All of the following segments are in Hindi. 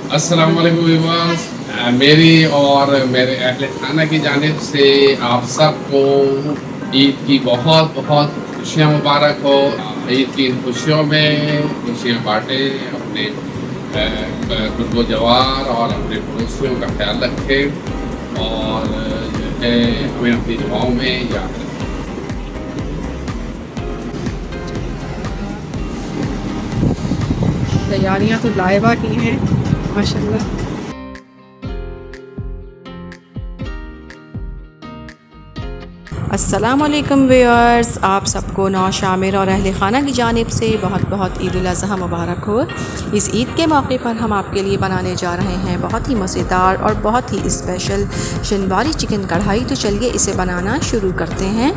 अस्सलाम वालेकुम व्यूअर्स। मेरी और मेरे अहले खाना की जानिब से आप सबको ईद की बहुत बहुत खुशियाँ मुबारक हो। ईद की इन खुशियों में खुशियाँ बांटें, अपने कुर्बो जवार और अपने पड़ोसियों का ख्याल रखें और जो है हमें अपनी दुआओं में याद रखें। तैयारियां तो लाइबा की हैं माशाल्लाह। अस्सलाम वालेकुम व्यूअर्स, आप सबको नौ शामिर और अहले ख़ाना की जानिब से बहुत बहुत ईद उल अज़हा मुबारक हो। इस ईद के मौके पर हम आपके लिए बनाने जा रहे हैं बहुत ही मज़ेदार और बहुत ही स्पेशल शनवारी चिकन कढ़ाई। तो चलिए इसे बनाना शुरू करते हैं।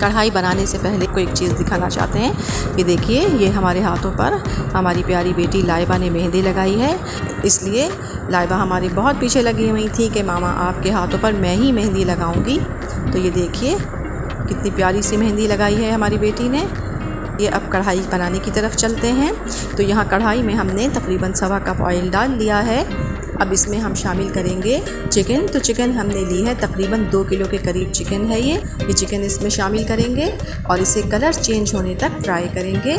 कढ़ाई बनाने से पहले को एक चीज़ दिखाना चाहते हैं। ये देखिए, ये हमारे हाथों पर हमारी प्यारी बेटी लाइबा ने मेहंदी लगाई है। इसलिए लाइबा हमारी बहुत पीछे लगी हुई थी कि मामा आपके हाथों पर मैं ही मेहंदी लगाऊंगी। तो ये देखिए कितनी प्यारी सी मेहंदी लगाई है हमारी बेटी ने। ये अब कढ़ाई बनाने की तरफ चलते हैं। तो यहाँ कढ़ाई में हमने तकरीबन 1.25 कप ऑयल डाल लिया है। अब इसमें हम शामिल करेंगे चिकन। तो चिकन हमने ली है तकरीबन 2 किलो के करीब चिकन है ये चिकन इसमें शामिल करेंगे और इसे कलर चेंज होने तक फ्राई करेंगे।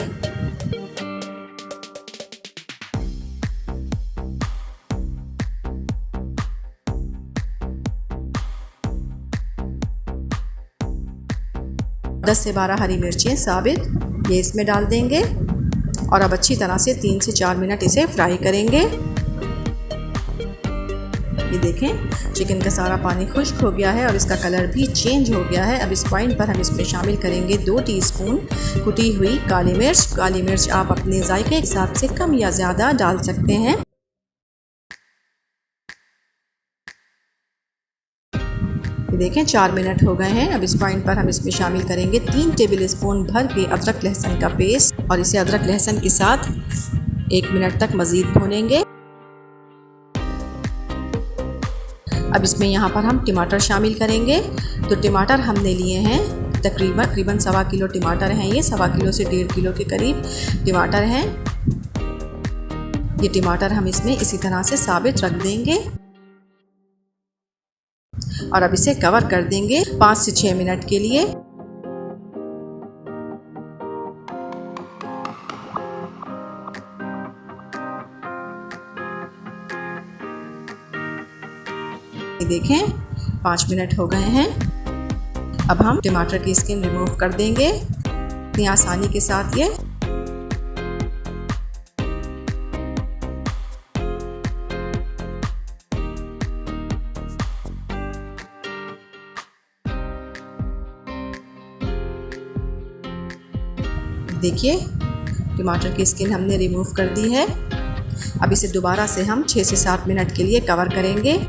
दस से 12 हरी मिर्चें साबित ये इसमें डाल देंगे और अब अच्छी तरह से 3 से 4 मिनट इसे फ्राई करेंगे। ये देखें चिकन का सारा पानी खुश्क हो गया है और इसका कलर भी चेंज हो गया है। अब इस पॉइंट पर हम इसमें शामिल करेंगे 2 टीस्पून कुटी हुई काली मिर्च। काली मिर्च आप अपने जायके के हिसाब से कम या ज़्यादा डाल सकते हैं। ये देखें 4 मिनट हो गए हैं। अब इस पॉइंट पर हम इसमें शामिल करेंगे 3 टेबल स्पून भर के अदरक लहसुन का पेस्ट और इसे अदरक लहसुन के साथ 1 मिनट तक मज़ीद भूनेंगे। अब इसमें यहाँ पर हम टमाटर शामिल करेंगे। तो टमाटर हमने लिए हैं तकरीबन 1.25 किलो टमाटर हैं। ये 1.25 किलो से 1.5 किलो के करीब टमाटर हैं। ये टमाटर हम इसमें इसी तरह से साबित रख देंगे और अब इसे कवर कर देंगे 5 से 6 मिनट के लिए। देखें 5 मिनट हो गए हैं। अब हम टमाटर की स्किन रिमूव कर देंगे इतनी आसानी के साथ। देखिए टमाटर की स्किन हमने रिमूव कर दी है। अब इसे दोबारा से हम 6 से 7 मिनट के लिए कवर करेंगे।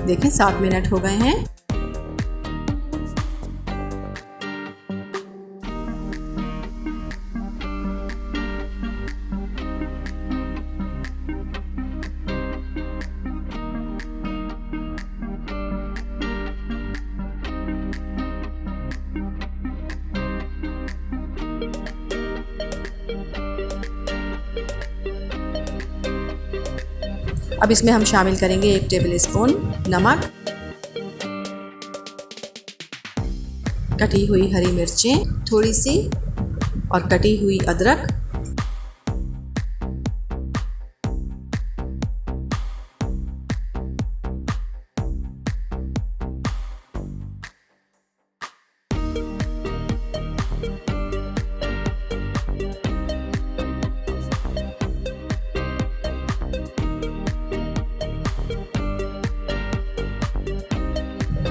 देखें 7 मिनट हो गए हैं। अब इसमें हम शामिल करेंगे 1 टेबल स्पून नमक, कटी हुई हरी मिर्चें थोड़ी सी और कटी हुई अदरक।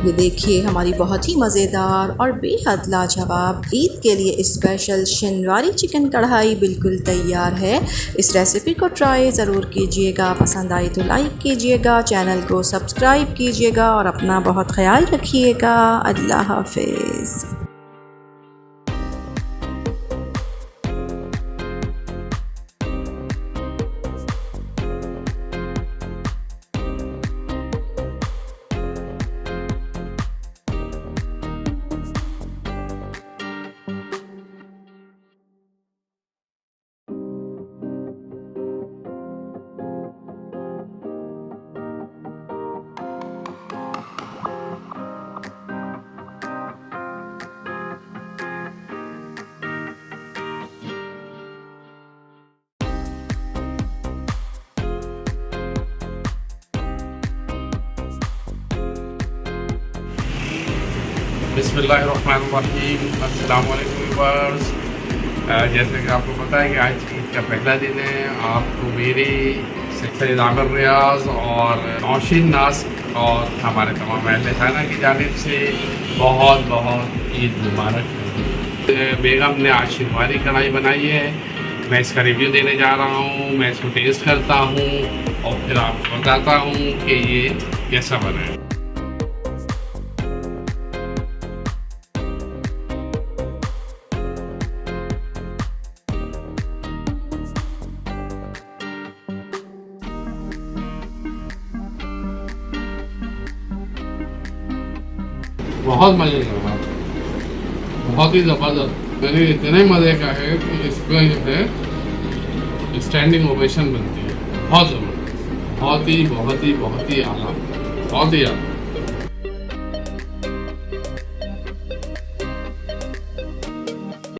ये देखिए हमारी बहुत ही मज़ेदार और बेहद लाजवाब ईद के लिए स्पेशल शनवारी चिकन कढ़ाई बिल्कुल तैयार है। इस रेसिपी को ट्राई ज़रूर कीजिएगा। पसंद आई तो लाइक कीजिएगा, चैनल को सब्सक्राइब कीजिएगा और अपना बहुत ख्याल रखिएगा। अल्लाह हाफिज़। बिस्मिल्लाहिर्रहमानिर्रहीम, अस्सलाम वालेकुम व्यूअर्स। जैसे कि आपको पता है कि आज ईद का पहला दिन है। आपको मेरी सैयद आमिर रियाज और नौशीन नाज और हमारे तमाम अहले खाना की जानिब से बहुत बहुत ईद मुबारक। बेगम ने आज शिनवारी कढ़ाई बनाई है। मैं इसका रिव्यू देने जा रहा हूँ। मैं इसको टेस्ट करता हूँ और फिर आपको बताता हूँ कि ये कैसा बना है। बहुत मज़े का रहा, बहुत ही ज़बरदस्त। मैंने इतने मज़े का है कि इसमें जो है स्टैंडिंग ओवेशन बनती है। बहुत ज़बरदस्त, बहुत ही आला, बहुत ही आला।